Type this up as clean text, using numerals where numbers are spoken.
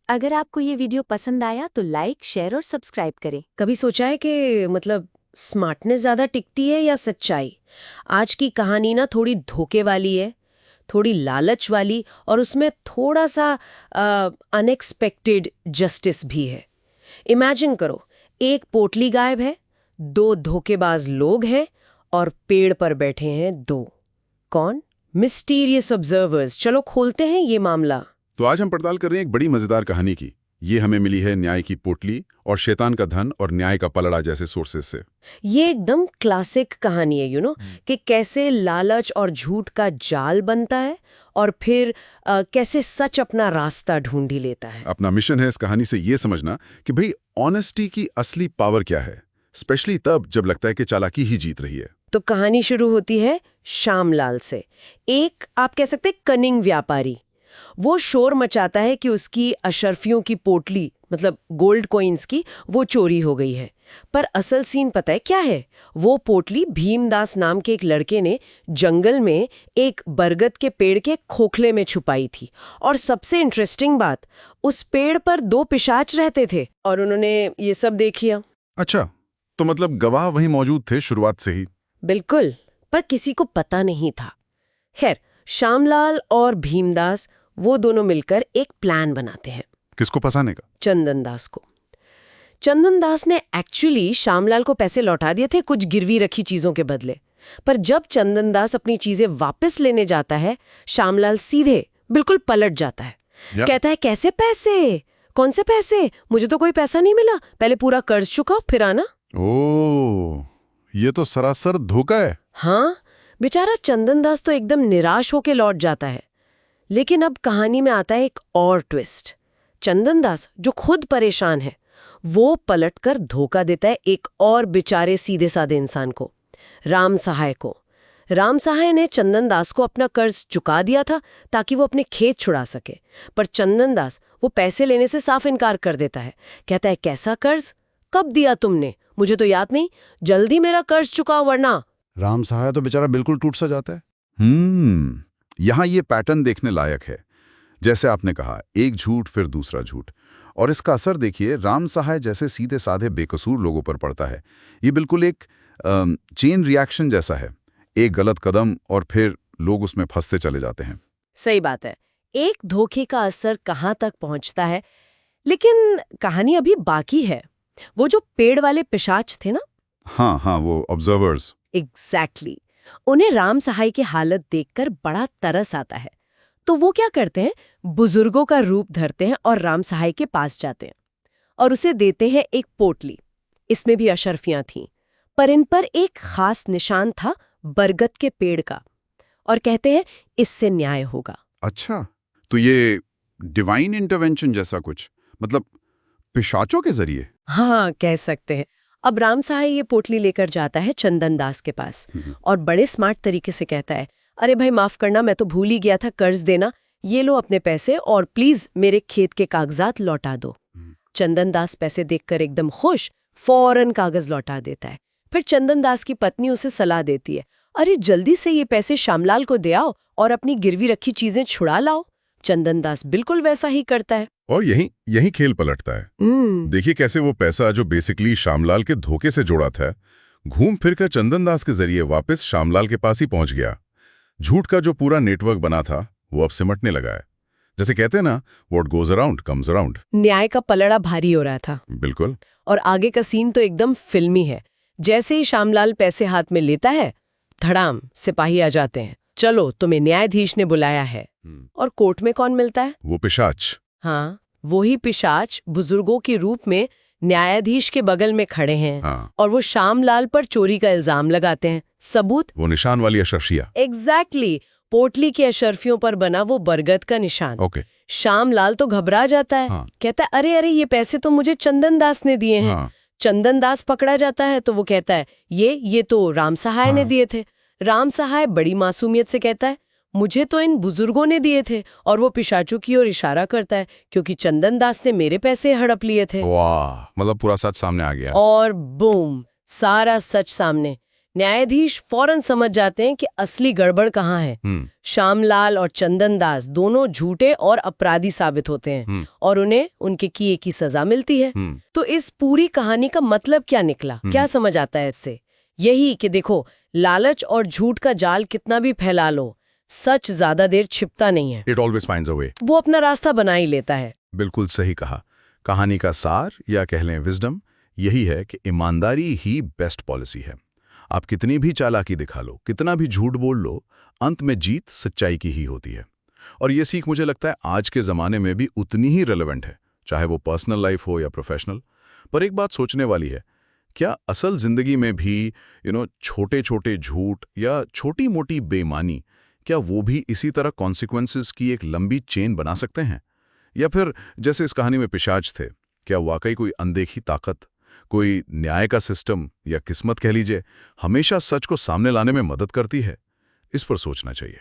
अगर आपको ये वीडियो पसंद आया तो लाइक, शेयर और सब्सक्राइब करें। कभी सोचा है कि स्मार्टनेस ज्यादा टिकती है या सच्चाई? आज की कहानी ना थोड़ी धोखे वाली है, थोड़ी लालच वाली, और उसमें थोड़ा सा अनएक्सपेक्टेड जस्टिस भी है। इमेजिन करो, एक पोटली गायब है, दो धोखेबाज लोग हैं और पेड़ पर बैठे हैं दो। कौन? Mysterious observers. चलो खोलते हैं ये मामला। तो आज हम पड़ताल कर रहे हैं एक बड़ी मजेदार कहानी की। ये हमें मिली है न्याय की पोटली और शैतान का धन और न्याय का पलड़ा जैसे सोर्सेस से। ये एकदम क्लासिक कहानी है कि कैसे लालच और झूठ का जाल बनता है और फिर कैसे सच अपना रास्ता ढूंढ ही लेता है। अपना मिशन है इस कहानी से ये समझना कि भाई ऑनेस्टी की असली पावर क्या है, स्पेशली तब जब लगता है कि चालाकी ही जीत रही है। तो कहानी शुरू होती है श्यामलाल से। एक आप कह सकते कनिंग व्यापारी। वो शोर मचाता है कि उसकी अशर्फियों की पोटली, मतलब गोल्ड कॉइन्स की, वो चोरी हो गई है। पर असल सीन पता है क्या है? वो पोटली भीमदास नाम के एक लड़के ने जंगल में एक बरगद के पेड़ के खोखले में छुपाई थी। और सबसे इंटरेस्टिंग बात, उस पेड़ पर दो पिशाच रहते थे और उन्होंने ये सब देख लिया। अच्छा, तो मतलब गवाह वहीं मौजूद थे शुरुआत से ही? बिल्कुल, पर किसी को पता नहीं था। खैर, श्यामलाल और भीमदास वो दोनों मिलकर एक प्लान बनाते हैं। किसको फंसाने का? चंदन दास को। चंदन दास ने एक्चुअली श्यामलाल को पैसे लौटा दिए थे कुछ गिरवी रखी चीजों के बदले। पर जब चंदन दास अपनी चीजें वापस लेने जाता है, श्यामलाल सीधे बिल्कुल पलट जाता है। कहता है, कैसे पैसे? कौन से पैसे? मुझे तो कोई पैसा नहीं मिला, पहले पूरा कर्ज चुकाओ फिर आना। ओह, ये तो सरासर धोखा है। हाँ, बेचारा चंदन दास तो एकदम निराश होके लौट जाता है। लेकिन अब कहानी में आता है एक और ट्विस्ट। चंदन दास, जो खुद परेशान है, वो पलटकर धोखा देता है एक और बेचारे सीधे साधे इंसान को, राम सहाय को। राम सहाय ने चंदन दास को अपना कर्ज चुका दिया था ताकि वो अपने खेत छुड़ा सके। पर चंदन दास वो पैसे लेने से साफ इनकार कर देता है। कहता है, कैसा कर्ज? कब दिया तुमने? मुझे तो याद नहीं, जल्दी मेरा कर्ज चुकाओ वरना। राम सहाय तो बेचारा बिल्कुल टूट सा जाता है। यहाँ ये पैटर्न देखने लायक है। जैसे आपने कहा, एक झूठ फिर दूसरा झूठ, और इसका असर देखिए राम सहाय जैसे सीधे साधे बेकसूर लोगों पर पड़ता है। ये बिल्कुल एक चेन रिएक्शन जैसा है। एक गलत कदम और फिर लोग उसमें फंसते चले जाते हैं। सही बात है, एक धोखे का असर कहाँ तक पहुंचता है। लेकिन कहानी अभी बाकी है। वो जो पेड़ वाले पिशाच थे ना, हाँ, वो ऑब्जर्वर्स। एग्जैक्टली। उन्हें राम सहाय की हालत देखकर बड़ा तरस आता है। तो वो क्या करते हैं, बुजुर्गों का रूप धरते हैं और राम सहाय के पास जाते हैं और उसे देते हैं एक पोटली। इसमें भी अशर्फियां थीं, पर इन पर एक खास निशान था, बरगद के पेड़ का, और कहते हैं इससे न्याय होगा। अच्छा, तो ये डिवाइन इंटरवेंशन जैसा कुछ, मतलब पिशाचों के जरिए? हाँ, कह सकते हैं। अब राम सहाय ये पोटली लेकर जाता है चंदन दास के पास और बड़े स्मार्ट तरीके से कहता है, अरे भाई माफ करना, मैं तो भूल ही गया था कर्ज देना, ये लो अपने पैसे और प्लीज मेरे खेत के कागजात लौटा दो। चंदन दास पैसे देखकर एकदम खुश, फौरन कागज लौटा देता है। फिर चंदन दास की पत्नी उसे सलाह देती है, अरे जल्दी से ये पैसे श्यामलाल को दे आओ और अपनी गिरवी रखी चीजें छुड़ा लाओ। चंदन दास बिल्कुल वैसा ही करता है और यही खेल पलटता है। देखिए कैसे वो पैसा जो बेसिकली श्यामलाल के धोखे से जोड़ा था, घूम फिर कर चंदन दास के जरिए वापस श्यामलाल के पास ही पहुंच गया। झूठ का जो पूरा नेटवर्क बना था वो अब सिमटने लगा है। जैसे कहते हैं ना, what goes around comes around. न्याय का पलड़ा भारी हो रहा था। बिल्कुल। और आगे का सीन तो एकदम फिल्मी है। जैसे ही श्यामलाल पैसे हाथ में लेता है, धड़ाम सिपाही आ जाते हैं, चलो तुम्हें न्यायाधीश ने बुलाया है। और कोर्ट में कौन मिलता है? वो पिशाच। हाँ, वही पिशाच बुजुर्गों के रूप में न्यायाधीश के बगल में खड़े हैं। हाँ। और वो श्यामलाल पर चोरी का इल्जाम लगाते हैं। सबूत? वो निशान वाली अशर्फिया। एग्जैक्टली, पोटली के अशर्फियों पर बना वो बरगद का निशान। ओके। श्यामलाल तो घबरा जाता है। हाँ। कहता है, अरे ये पैसे तो मुझे चंदन दास ने दिए हैं। हाँ। चंदन दास पकड़ा जाता है तो वो कहता है, ये तो राम सहाय ने दिए थे। राम सहाय बड़ी मासूमियत से कहता है, मुझे तो इन बुजुर्गों ने दिए थे। और वो पिशाचों की ओर इशारा करता है, क्योंकि चंदन दास ने मेरे पैसे हड़प लिए थे। वाह, मतलब पूरा सच सामने आ गया। और बूम, सारा सच सामने। न्यायाधीश फौरन समझ जाते हैं कि असली गड़बड़ कहाँ है। श्यामलाल और चंदनदास दोनों झूठे और अपराधी साबित होते हैं और उन्हें उनके किए की सजा मिलती है। तो इस पूरी कहानी का मतलब क्या निकला, क्या समझ आता है इससे? यही कि देखो, लालच और झूठ का जाल कितना भी फैला लो, सच ज्यादा देर छिपता नहीं है। इट ऑलवेज फाइंड्स अ वे। वो अपना रास्ता बना ही लेता है। बिल्कुल सही कहा। कहानी का सार या कह लें विजडम यही है कि ईमानदारी ही बेस्ट पॉलिसी है। आप कितनी भी चालाकी दिखा लो, कितना भी झूठ बोल लो, अंत में जीत सच्चाई की ही होती है। और ये सीख मुझे लगता है आज के ज़माने में भी उतनी ही रेलेवेंट है, चाहे वो पर्सनल लाइफ हो या प्रोफेशनल। पर एक बात सोचने वाली है, क्या असल ज़िंदगी में भी छोटे छोटे झूठ या छोटी मोटी बेईमानी, क्या वो भी इसी तरह कॉन्सिक्वेंसेस की एक लंबी चेन बना सकते हैं? या फिर जैसे इस कहानी में पिशाच थे, क्या वाकई कोई अनदेखी ताकत, कोई न्याय का सिस्टम या किस्मत कह लीजिए, हमेशा सच को सामने लाने में मदद करती है? इस पर सोचना चाहिए।